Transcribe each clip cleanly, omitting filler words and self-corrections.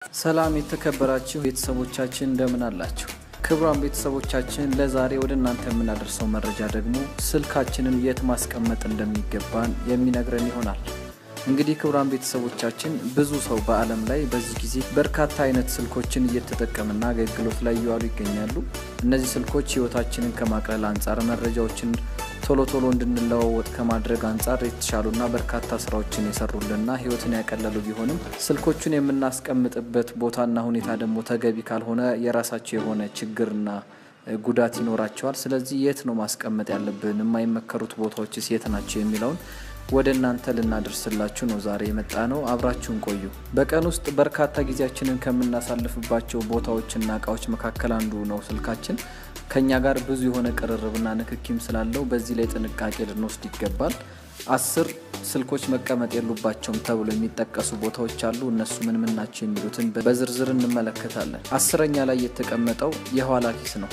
ሰላም የተከበራችሁ ቤተሰቦቻችን እንደምን አላችሁ? ክቡራን ቤተሰቦቻችን ለዛሬ ወደ እናንተ የምናደርሰው መረጃ ደግሞ ስልካችንን የት ማስቀመጥ እንደሚገባን የሚነግረን ይሆናል። እንግዲህ ክቡራን ቤተሰቦቻችን ብዙ ሰው በዓለም ላይ በዚህ ጊዜ በርካታ አይነት ስልኮችን እየተጠቀመና አገልግሎት ላይ እየዋሉ ይገኛሉ። እነዚህ ስልኮች ህይወታችንን ከማቅለል አንጻር መረጃዎችን ቶሎ እንድንለዋወጥ ከማድረግ አንጻር የተሻሉና በርካታ ስራዎችን የሰሩልንና ህይወትን ያቀለሉ ቢሆንም ስልኮቹን የምናስቀምጥበት ቦታና ሁኔታ ደግሞ ተገቢ ካልሆነ የራሳቸው የሆነ ችግርና ጉዳት ይኖራቸዋል። ስለዚህ የት ነው ማስቀመጥ ያለብን፣ የማይመከሩት ቦታዎችስ የት ናቸው የሚለውን ወደ እናንተ ልናደርስላችሁ ነው ዛሬ የመጣ ነው። አብራችሁን ቆዩ። በቀን ውስጥ በርካታ ጊዜያችንን ከምናሳልፍባቸው ቦታዎችና እቃዎች መካከል አንዱ ነው ስልካችን። ከኛ ጋር ብዙ የሆነ ቅርርብና ንክኪም ስላለው በዚህ ላይ ጥንቃቄ ልንወስድ ይገባል። 10 ስልኮች መቀመጥ የሉባቸውም ተብሎ የሚጠቀሱ ቦታዎች አሉ። እነሱ ምን ናቸው የሚሉትን በዝርዝር እንመለከታለን። 10ኛ ላይ የተቀመጠው የኋላ ኪስ ነው።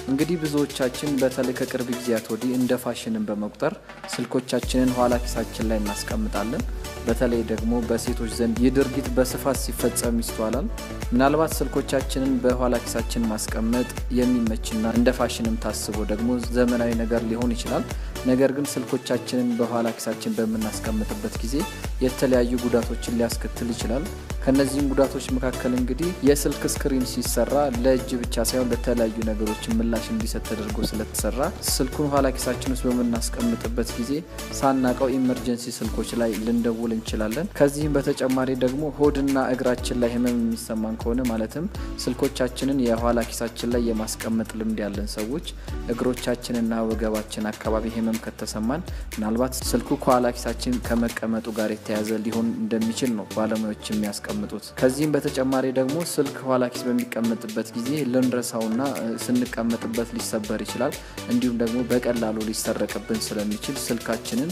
እንግዲህ ብዙዎቻችን በተለይ ከቅርብ ጊዜያት ወዲህ እንደ ፋሽንን በመቁጠር ስልኮቻችንን ኋላ ኪሳችን ላይ እናስቀምጣለን። በተለይ ደግሞ በሴቶች ዘንድ ይህ ድርጊት በስፋት ሲፈጸም ይስተዋላል። ምናልባት ስልኮቻችንን በኋላ ኪሳችን ማስቀመጥ የሚመችና እንደ ፋሽንም ታስቦ ደግሞ ዘመናዊ ነገር ሊሆን ይችላል። ነገር ግን ስልኮቻችንን በኋላ ኪሳችን በምናስቀምጥበት ጊዜ የተለያዩ ጉዳቶችን ሊያስከትል ይችላል። ከነዚህም ጉዳቶች መካከል እንግዲህ የስልክ ስክሪን ሲሰራ ለእጅ ብቻ ሳይሆን ለተለያዩ ነገሮች ምላሽ እንዲሰጥ ተደርጎ ስለተሰራ ስልኩን ኋላ ኪሳችን ውስጥ በምናስቀምጥበት ጊዜ ሳናቀው ኢመርጀንሲ ስልኮች ላይ ልንደውል እንችላለን። ከዚህም በተጨማሪ ደግሞ ሆድና እግራችን ላይ ህመም የሚሰማን ከሆነ ማለትም ስልኮቻችንን የኋላ ኪሳችን ላይ የማስቀመጥ ልምድ ያለን ሰዎች እግሮቻችንና ወገባችን አካባቢ ህመም ከተሰማን ምናልባት ስልኩ ከኋላ ኪሳችን ከመቀመጡ ጋር የተያያዘ ሊሆን እንደሚችል ነው ባለሙያዎች የሚያስቀምጡት። ከዚህም በተጨማሪ ደግሞ ስልክ ኋላ ኪስ በሚቀመጥበት ጊዜ ልንረሳውና ስንቀመጥበት ሊሰበር ይችላል። እንዲሁም ደግሞ በቀላሉ ሊሰረቅብን ስለሚችል ስልካችንን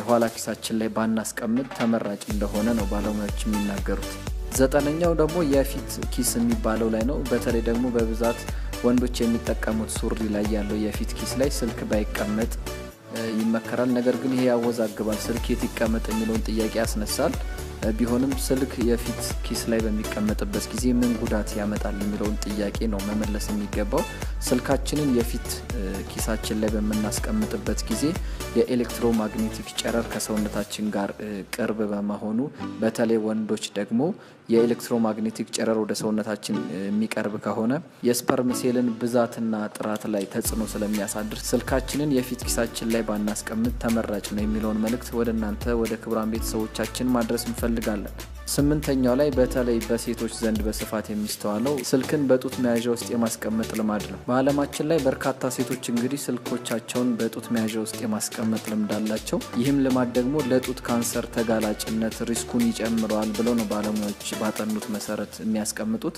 ኋላ ኪሳችን ላይ ባናስቀምጥ ተመራጭ እንደሆነ ነው ባለሙያዎች የሚናገሩት። 9ኛው ደግሞ የፊት ኪስ የሚባለው ላይ ነው። በተለይ ደግሞ በብዛት ወንዶች የሚጠቀሙት ሱሪ ላይ ያለው የፊት ኪስ ላይ ስልክ ባይቀመጥ ይመከራል። ነገር ግን ይሄ ያወዛግባል። ስልክ የት ይቀመጥ የሚለውን ጥያቄ ያስነሳል። ቢሆንም ስልክ የፊት ኪስ ላይ በሚቀመጥበት ጊዜ ምን ጉዳት ያመጣል የሚለውን ጥያቄ ነው መመለስ የሚገባው። ስልካችንን የፊት ኪሳችን ላይ በምናስቀምጥበት ጊዜ የኤሌክትሮማግኔቲክ ጨረር ከሰውነታችን ጋር ቅርብ በመሆኑ በተለይ ወንዶች ደግሞ የኤሌክትሮማግኔቲክ ጨረር ወደ ሰውነታችን የሚቀርብ ከሆነ የስፐርም ሴልን ብዛትና ጥራት ላይ ተጽዕኖ ስለሚያሳድር ስልካችንን የፊት ኪሳችን ላይ ባናስቀምጥ ተመራጭ ነው የሚለውን መልእክት ወደ እናንተ ወደ ክቡራን ቤተሰቦቻችን ማድረስ እንፈልጋለን። 8ኛው ላይ በተለይ በሴቶች ዘንድ በስፋት የሚስተዋለው ስልክን በጡት መያዣ ውስጥ የማስቀመጥ ልማድ ነው። በዓለማችን ላይ በርካታ ሴቶች እንግዲህ ስልኮቻቸውን በጡት መያዣ ውስጥ የማስቀመጥ ልምድ አላቸው። ይህም ልማድ ደግሞ ለጡት ካንሰር ተጋላጭነት ሪስኩን ይጨምረዋል ብለው ነው ባለሙያዎች ባጠኑት መሰረት የሚያስቀምጡት።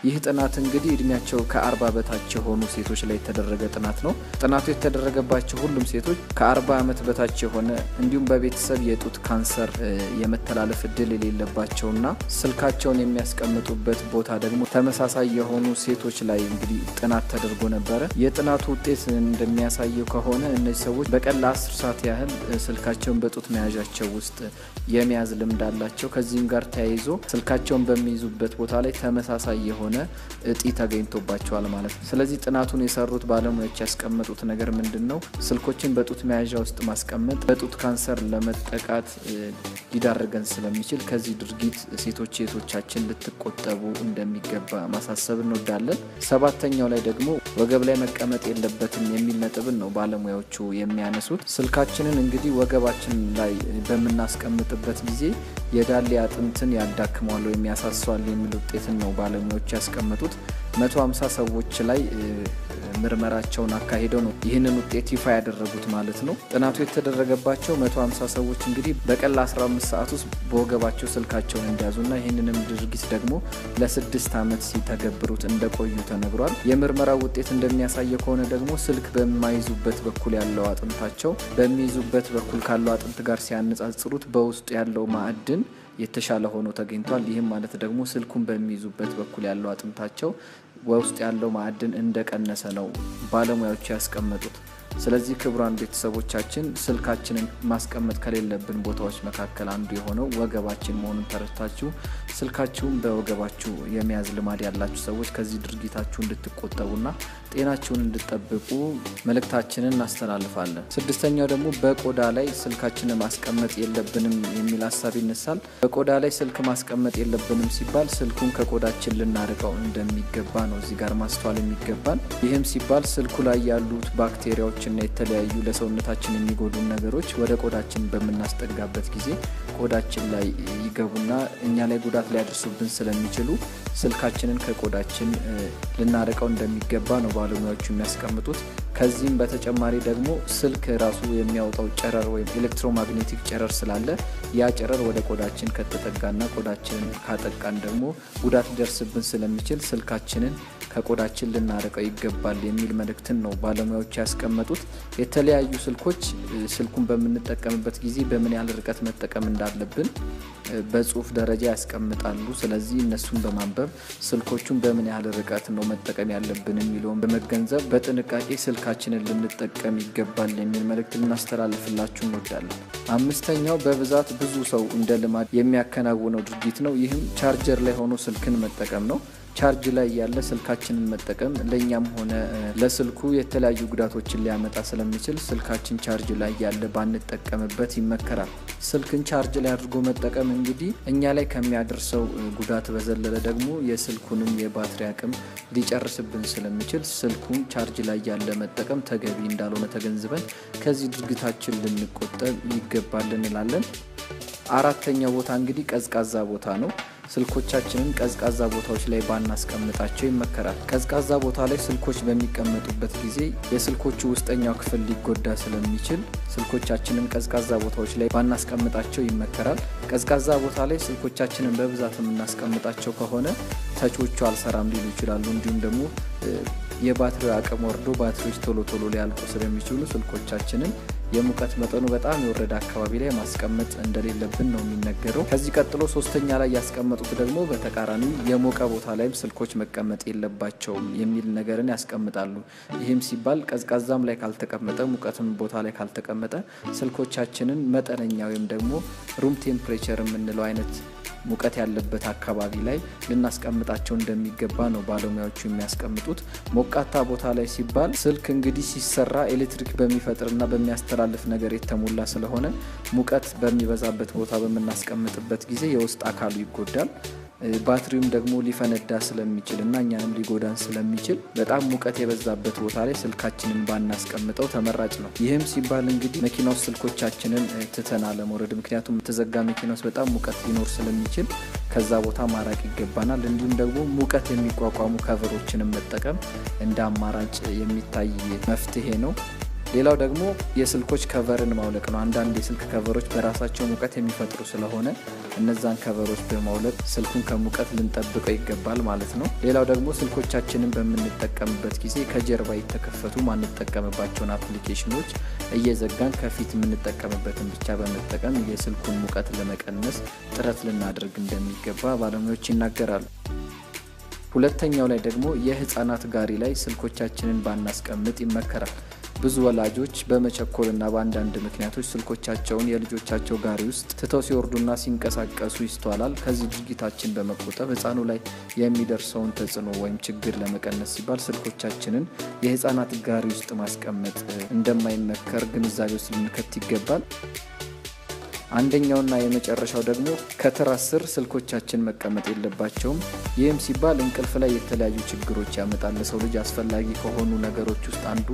ይህ ጥናት እንግዲህ እድሜያቸው ከ40 በታች የሆኑ ሴቶች ላይ የተደረገ ጥናት ነው። ጥናቱ የተደረገባቸው ሁሉም ሴቶች ከ40 ዓመት በታች የሆነ እንዲሁም በቤተሰብ የጡት ካንሰር የመተላለፍ እድል የሌለባቸው ና ስልካቸውን የሚያስቀምጡበት ቦታ ደግሞ ተመሳሳይ የሆኑ ሴቶች ላይ እንግዲህ ጥናት ተደርጎ ነበረ። የጥናቱ ውጤት እንደሚያሳየው ከሆነ እነዚህ ሰዎች በቀን ለ10 ሰዓት ያህል ስልካቸውን በጡት መያዣቸው ውስጥ የመያዝ ልምድ አላቸው። ከዚህም ጋር ተያይዞ ስልካቸውን በሚይዙበት ቦታ ላይ ተመሳሳይ የሆነ እጢ ተገኝቶባቸዋል ማለት ነው። ስለዚህ ጥናቱን የሰሩት ባለሙያዎች ያስቀመጡት ነገር ምንድን ነው? ስልኮችን በጡት መያዣ ውስጥ ማስቀመጥ በጡት ካንሰር ለመጠቃት ሊዳረገን ስለሚችል ከዚህ ድርጊት ሴቶች እህቶቻችን ልትቆጠቡ እንደሚገባ ማሳሰብ እንወዳለን። 7ኛው ላይ ደግሞ ወገብ ላይ መቀመጥ የለበትም የሚል ነጥብን ነው ባለሙያዎቹ የሚያነሱት። ስልካችንን እንግዲህ ወገባችን ላይ በምናስቀምጥበት ጊዜ የዳሌ አጥንትን ያዳክመዋል ወይም ያሳሷል የሚል ውጤትን ነው ባለሙያዎቹ ያስቀመጡት። 150 ሰዎች ላይ ምርመራቸውን አካሂደው ነው ይህንን ውጤት ይፋ ያደረጉት ማለት ነው። ጥናቱ የተደረገባቸው 150 ሰዎች እንግዲህ በቀን ለ15 ሰዓት ውስጥ በወገባቸው ስልካቸውን እንዲያዙና ይህንንም ድርጊት ደግሞ ለ6 ዓመት ሲተገብሩት እንደቆዩ ተነግሯል። የምርመራው ውጤት እንደሚያሳየው ከሆነ ደግሞ ስልክ በማይዙበት በኩል ያለው አጥንታቸው በሚይዙበት በኩል ካለው አጥንት ጋር ሲያነጻጽሩት በውስጡ ያለው ማዕድን የተሻለ ሆኖ ተገኝቷል። ይህም ማለት ደግሞ ስልኩን በሚይዙበት በኩል ያለው አጥንታቸው ውስጥ ያለው ማዕድን እንደቀነሰ ነው ባለሙያዎቹ ያስቀመጡት። ስለዚህ ክቡራን ቤተሰቦቻችን ስልካችንን ማስቀመጥ ከሌለብን ቦታዎች መካከል አንዱ የሆነው ወገባችን መሆኑን ተረድታችሁ ስልካችሁን በወገባችሁ የመያዝ ልማድ ያላችሁ ሰዎች ከዚህ ድርጊታችሁ እንድትቆጠቡና ጤናችሁን እንድትጠብቁ መልእክታችንን እናስተላልፋለን። ስድስተኛው ደግሞ በቆዳ ላይ ስልካችንን ማስቀመጥ የለብንም የሚል ሀሳብ ይነሳል። በቆዳ ላይ ስልክ ማስቀመጥ የለብንም ሲባል ስልኩን ከቆዳችን ልናርቀው እንደሚገባ ነው እዚህ ጋር ማስተዋል የሚገባን። ይህም ሲባል ስልኩ ላይ ያሉት ባክቴሪያዎችና የተለያዩ ለሰውነታችን የሚጎዱ ነገሮች ወደ ቆዳችን በምናስጠጋበት ጊዜ ቆዳችን ላይ ይገቡና እኛ ላይ ጉዳት ሊያደርሱብን ስለሚችሉ ስልካችንን ከቆዳችን ልናርቀው እንደሚገባ ነው ባለሙያዎቹ የሚያስቀምጡት። ከዚህም በተጨማሪ ደግሞ ስልክ ራሱ የሚያወጣው ጨረር ወይም ኤሌክትሮማግኔቲክ ጨረር ስላለ ያ ጨረር ወደ ቆዳችን ከተጠጋና ቆዳችንን ካጠቃን ደግሞ ጉዳት ሊደርስብን ስለሚችል ስልካችንን ከቆዳችን ልናርቀው ይገባል የሚል መልእክትን ነው ባለሙያዎቹ ያስቀመጡት። የተለያዩ ስልኮች ስልኩን በምንጠቀምበት ጊዜ በምን ያህል ርቀት መጠቀም እንዳለብን በጽሁፍ ደረጃ ያስቀምጣሉ። ስለዚህ እነሱን በማንበብ ስልኮቹን በምን ያህል ርቀት ነው መጠቀም ያለብን የሚለውን በመገንዘብ በጥንቃቄ ስልካችንን ልንጠቀም ይገባል የሚል መልእክት ልናስተላልፍላችሁ እንወዳለን። አምስተኛው በብዛት ብዙ ሰው እንደ ልማድ የሚያከናውነው ድርጊት ነው። ይህም ቻርጀር ላይ ሆኖ ስልክን መጠቀም ነው። ቻርጅ ላይ ያለ ስልካችንን መጠቀም ለኛም ሆነ ለስልኩ የተለያዩ ጉዳቶችን ሊያመጣ ስለሚችል ስልካችን ቻርጅ ላይ ያለ ባንጠቀምበት ይመከራል። ስልክን ቻርጅ ላይ አድርጎ መጠቀም እንግዲህ እኛ ላይ ከሚያደርሰው ጉዳት በዘለለ ደግሞ የስልኩንም የባትሪ አቅም ሊጨርስብን ስለሚችል ስልኩን ቻርጅ ላይ ያለ መጠቀም ተገቢ እንዳልሆነ ተገንዝበን ከዚህ ድርጊታችን ልንቆጠብ ይገባል እንላለን። አራተኛው ቦታ እንግዲህ ቀዝቃዛ ቦታ ነው። ስልኮቻችንን ቀዝቃዛ ቦታዎች ላይ ባናስቀምጣቸው ይመከራል። ቀዝቃዛ ቦታ ላይ ስልኮች በሚቀመጡበት ጊዜ የስልኮቹ ውስጠኛው ክፍል ሊጎዳ ስለሚችል ስልኮቻችንን ቀዝቃዛ ቦታዎች ላይ ባናስቀምጣቸው ይመከራል። ቀዝቃዛ ቦታ ላይ ስልኮቻችንን በብዛት የምናስቀምጣቸው ከሆነ ተቾቹ አልሰራም ሊሉ ይችላሉ። እንዲሁም ደግሞ የባትሪ አቅም ወርዶ ባትሪዎች ቶሎ ሊያልቁ ስለሚችሉ ስልኮቻችንን የሙቀት መጠኑ በጣም የወረደ አካባቢ ላይ ማስቀመጥ እንደሌለብን ነው የሚነገረው። ከዚህ ቀጥሎ ሶስተኛ ላይ ያስቀመጡት ደግሞ በተቃራኒ የሞቀ ቦታ ላይም ስልኮች መቀመጥ የለባቸውም የሚል ነገርን ያስቀምጣሉ። ይህም ሲባል ቀዝቃዛም ላይ ካልተቀመጠ ሙቀትም ቦታ ላይ ካልተቀመጠ ስልኮቻችንን መጠነኛ ወይም ደግሞ ሩም ቴምፕሬቸር የምንለው አይነት ሙቀት ያለበት አካባቢ ላይ ልናስቀምጣቸው እንደሚገባ ነው ባለሙያዎቹ የሚያስቀምጡት። ሞቃታ ቦታ ላይ ሲባል ስልክ እንግዲህ ሲሰራ ኤሌክትሪክ በሚፈጥርና በሚያስተላልፍ ነገር የተሞላ ስለሆነ ሙቀት በሚበዛበት ቦታ በምናስቀምጥበት ጊዜ የውስጥ አካሉ ይጎዳል። ባትሪውም ደግሞ ሊፈነዳ ስለሚችልና እኛንም ሊጎዳን ስለሚችል በጣም ሙቀት የበዛበት ቦታ ላይ ስልካችንን ባናስቀምጠው ተመራጭ ነው። ይህም ሲባል እንግዲህ መኪና ውስጥ ስልኮቻችንን ትተን አለመውረድ፣ ምክንያቱም የተዘጋ መኪና ውስጥ በጣም ሙቀት ሊኖር ስለሚችል ከዛ ቦታ ማራቅ ይገባናል። እንዲሁም ደግሞ ሙቀት የሚቋቋሙ ከቨሮችንም መጠቀም እንደ አማራጭ የሚታይ መፍትሄ ነው። ሌላው ደግሞ የስልኮች ከቨርን ማውለቅ ነው። አንዳንድ የስልክ ከቨሮች በራሳቸው ሙቀት የሚፈጥሩ ስለሆነ እነዛን ከቨሮች በማውለቅ ስልኩን ከሙቀት ልንጠብቀው ይገባል ማለት ነው። ሌላው ደግሞ ስልኮቻችንን በምንጠቀምበት ጊዜ ከጀርባ የተከፈቱ ማንጠቀምባቸውን አፕሊኬሽኖች እየዘጋን ከፊት የምንጠቀምበትን ብቻ በመጠቀም የስልኩን ሙቀት ለመቀነስ ጥረት ልናደርግ እንደሚገባ ባለሙያዎች ይናገራሉ። ሁለተኛው ላይ ደግሞ የህፃናት ጋሪ ላይ ስልኮቻችንን ባናስቀምጥ ይመከራል። ብዙ ወላጆች በመቸኮልና በአንዳንድ ምክንያቶች ስልኮቻቸውን የልጆቻቸው ጋሪ ውስጥ ትተው ሲወርዱና ሲንቀሳቀሱ ይስተዋላል። ከዚህ ድርጊታችን በመቆጠብ ህፃኑ ላይ የሚደርሰውን ተጽዕኖ ወይም ችግር ለመቀነስ ሲባል ስልኮቻችንን የህፃናት ጋሪ ውስጥ ማስቀመጥ እንደማይመከር ግንዛቤ ውስጥ ልንከት ይገባል። አንደኛውና የመጨረሻው ደግሞ ከትራስ ስር ስልኮቻችን መቀመጥ የለባቸውም። ይህም ሲባል እንቅልፍ ላይ የተለያዩ ችግሮች ያመጣል። ለሰው ልጅ አስፈላጊ ከሆኑ ነገሮች ውስጥ አንዱ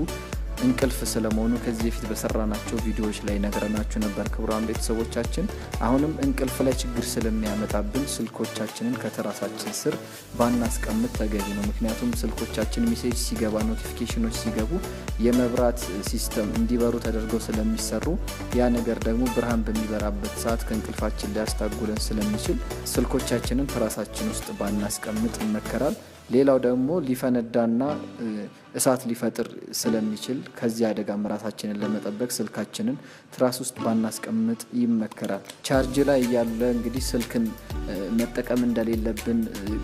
እንቅልፍ ስለመሆኑ ከዚህ በፊት በሰራናቸው ቪዲዮዎች ላይ ነግረናችሁ ነበር ክቡራን ቤተሰቦቻችን። አሁንም እንቅልፍ ላይ ችግር ስለሚያመጣብን ስልኮቻችንን ከትራሳችን ስር ባናስቀምጥ ተገቢ ነው። ምክንያቱም ስልኮቻችን ሜሴጅ ሲገባ፣ ኖቲፊኬሽኖች ሲገቡ የመብራት ሲስተም እንዲበሩ ተደርገው ስለሚሰሩ ያ ነገር ደግሞ ብርሃን በሚበራበት ሰዓት ከእንቅልፋችን ሊያስታጉለን ስለሚችል ስልኮቻችንን ትራሳችን ውስጥ ባናስቀምጥ ይመከራል። ሌላው ደግሞ ሊፈነዳና እሳት ሊፈጥር ስለሚችል ከዚህ አደጋ ራሳችንን ለመጠበቅ ስልካችንን ትራስ ውስጥ ባናስቀምጥ ይመከራል። ቻርጅ ላይ ያለ እንግዲህ ስልክን መጠቀም እንደሌለብን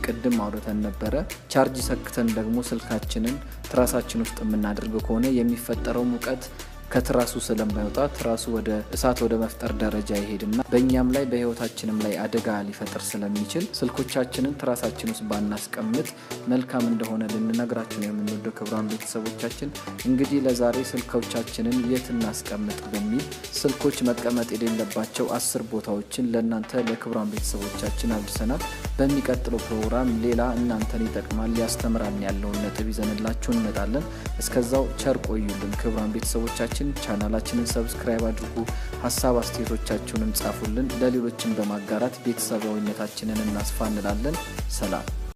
ቅድም አውርተን ነበረ። ቻርጅ ሰክተን ደግሞ ስልካችንን ትራሳችን ውስጥ የምናደርግ ከሆነ የሚፈጠረው ሙቀት ከትራሱ ስለማይወጣ ትራሱ ወደ እሳት ወደ መፍጠር ደረጃ ይሄድና በእኛም ላይ በህይወታችንም ላይ አደጋ ሊፈጥር ስለሚችል ስልኮቻችንን ትራሳችን ውስጥ ባናስቀምጥ መልካም እንደሆነ ልንነግራችሁ ነው የምንወደው ክቡራን ቤተሰቦቻችን። እንግዲህ ለዛሬ ስልኮቻችንን የት እናስቀምጥ በሚል ስልኮች መቀመጥ የሌለባቸው 10 ቦታዎችን ለእናንተ ለክቡራን ቤተሰቦቻችን አድርሰናል። በሚቀጥለው ፕሮግራም ሌላ እናንተን ይጠቅማል ያስተምራል ያለውን ነጥብ ይዘንላችሁ እንመጣለን። እስከዛው ቸር ቆዩልን ክቡራን ቤተሰቦቻችን። ቻናላችንን ሰብስክራይብ አድርጉ። ሀሳብ አስተያየቶቻችሁንም ጻፉልን። ለሌሎችን በማጋራት ቤተሰባዊነታችንን እናስፋ እንላለን። ሰላም።